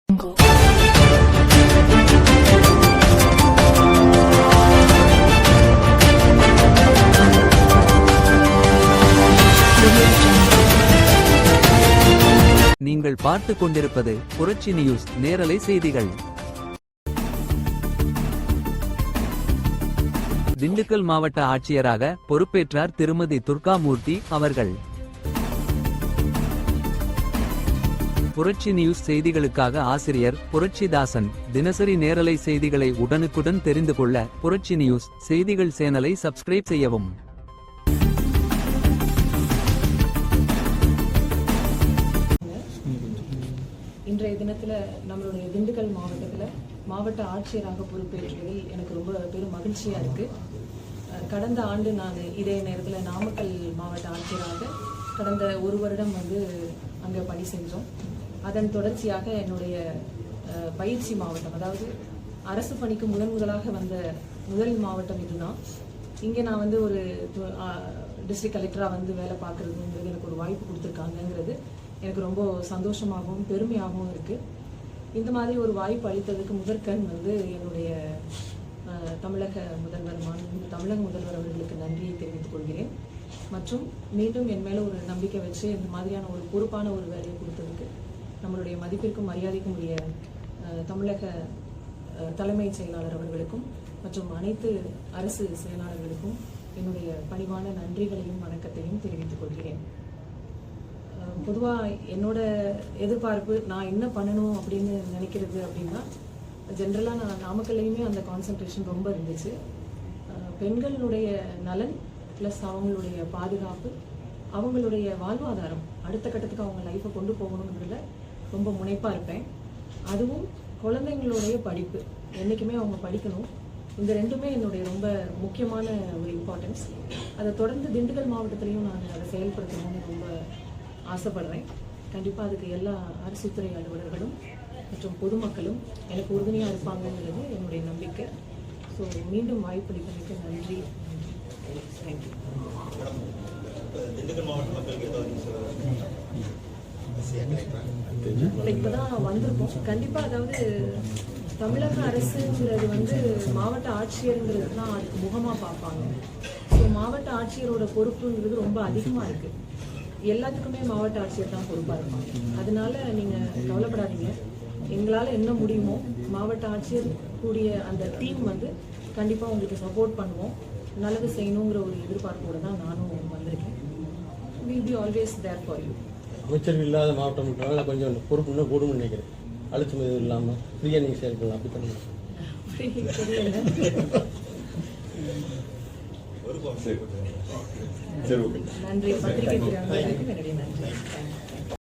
நீங்கள் பார்த்துக் கொண்டிருப்பது புரட்சி நியூஸ் நேரலை செய்திகள். திண்டுக்கல் மாவட்ட ஆட்சியராக பொறுப்பேற்றார் திருமதி துர்காமூர்த்தி அவர்கள். புரட்சி நியூஸ் செய்திகளுக்காக ஆசிரியர் புரட்சிதாசன். தினசரி நேரலை செய்திகளை உடனுக்குடன் தெரிந்து கொள்ள புரட்சி நியூஸ் செய்திகள் சேனலை சப்ஸ்கிரைப் செய்யவும். இன்றைய தினத்தில் நம்மளுடைய திண்டுக்கல் மாவட்டத்தில் மாவட்ட ஆட்சியராக பொறுப்பேற்றுவதில் எனக்கு ரொம்ப பெரும் மகிழ்ச்சியாக இருக்குது. கடந்த ஆண்டு நான் இதே நேரத்தில் நாமக்கல் மாவட்ட ஆட்சியராக கடந்த ஒரு வருடம் அங்கே பணி செஞ்சோம். அதன் தொடர்ச்சியாக என்னுடைய பயிற்சி மாவட்டம், அதாவது அரசு பணிக்கு முதலாக வந்த முதல் மாவட்டம் இதுதான். இங்கே நான் ஒரு டிஸ்ட்ரிக்ட் கலெக்டராக வேலை பார்க்குறதுங்கிறது எனக்கு ஒரு வாய்ப்பு கொடுத்துருக்காங்கங்கிறது எனக்கு ரொம்ப சந்தோஷமாகவும் பெருமையாகவும் இருக்குது. இந்த மாதிரி ஒரு வாய்ப்பு அளித்ததுக்கு முதற்கண் என்னுடைய தமிழக முதல்வர் அவர்களுக்கு நன்றியை தெரிவித்துக் கொள்கிறேன். மற்றும் மீண்டும் என் மேலே ஒரு நம்பிக்கை வச்சு இந்த மாதிரியான ஒரு பொறுப்பான ஒரு வேலையை கொடுத்ததுக்கு நம்மளுடைய மதிப்பிற்கும் மரியாதைக்கும் உரிய தமிழக தலைமைச் செயலாளர் அவர்களுக்கும் மற்றும் அனைத்து அரசு செயலாளர்களுக்கும் என்னுடைய பணிவான நன்றிகளையும் வணக்கத்தையும் தெரிவித்துக் கொள்கிறேன். பொதுவாக என்னோட எதிர்பார்ப்பு நான் என்ன பண்ணணும் அப்படின்னு நினைக்கிறது அப்படின்னா, ஜென்ரலாக நான் நாமக்கல்லையுமே அந்த கான்சன்ட்ரேஷன் ரொம்ப இருந்துச்சு. பெண்களுடைய நலன் ப்ளஸ் அவங்களுடைய பாதுகாப்பு, அவங்களுடைய வாழ்வாதாரம், அடுத்த கட்டத்துக்கு அவங்க லைஃப்பை கொண்டு போகணுங்கிறதுல ரொம்ப முனைப்பாக இருப்பேன். அதுவும் குழந்தைங்களுடைய படிப்பு, என்றைக்குமே அவங்க படிக்கணும். இந்த ரெண்டுமே என்னுடைய ரொம்ப முக்கியமான ஒரு இம்பார்ட்டன்ஸ். அதை தொடர்ந்து திண்டுக்கல் மாவட்டத்திலையும் நான் அதை செயல்படுத்தணும்னு ரொம்ப ஆசைப்படுறேன். கண்டிப்பாக அதுக்கு எல்லா அரசுத்துறை அலுவலர்களும் மற்றும் பொதுமக்களும் எனக்கு உறுதுணையாக இருப்பாங்கங்கிறது என்னுடைய நம்பிக்கை. ஸோ மீண்டும் வாய்ப்பளிப்பதற்கு நன்றி. தேங்க்யூ. இப்போதான் வந்திருக்கோம். கண்டிப்பாக அதாவது தமிழக அரசுங்கிறது மாவட்ட ஆட்சியருங்கிறது தான் அதுக்கு முகமாக பார்ப்பாங்க. ஸோ மாவட்ட ஆட்சியரோட பொறுப்புங்கிறது ரொம்ப அதிகமாக இருக்குது. எல்லாத்துக்குமே மாவட்ட ஆட்சியர் தான் பொறுப்பாக இருப்பாங்க. அதனால நீங்கள் கவலைப்படாதீங்க. எங்களால் என்ன முடியுமோ மாவட்ட ஆட்சியர் கூடிய அந்த டீம் கண்டிப்பாக உங்களுக்கு சப்போர்ட் பண்ணுவோம். நல்லது செய்யணுங்கிற ஒரு எதிர்பார்ப்போடு தான் நானும் வந்திருக்கேன். Will be always there for you. அமைச்சர்கள் இல்லாத மாவட்டம் கொஞ்சம் பொறுப்பு இன்னும் கூடும்னு நினைக்கிறேன். அழுத்தம் எதுவும் இல்லாமல் ஃப்ரீயாக நீங்கள் செயல்படலாம். அப்படி பண்ணுங்க. நன்றி. பத்திரிகை நன்றி.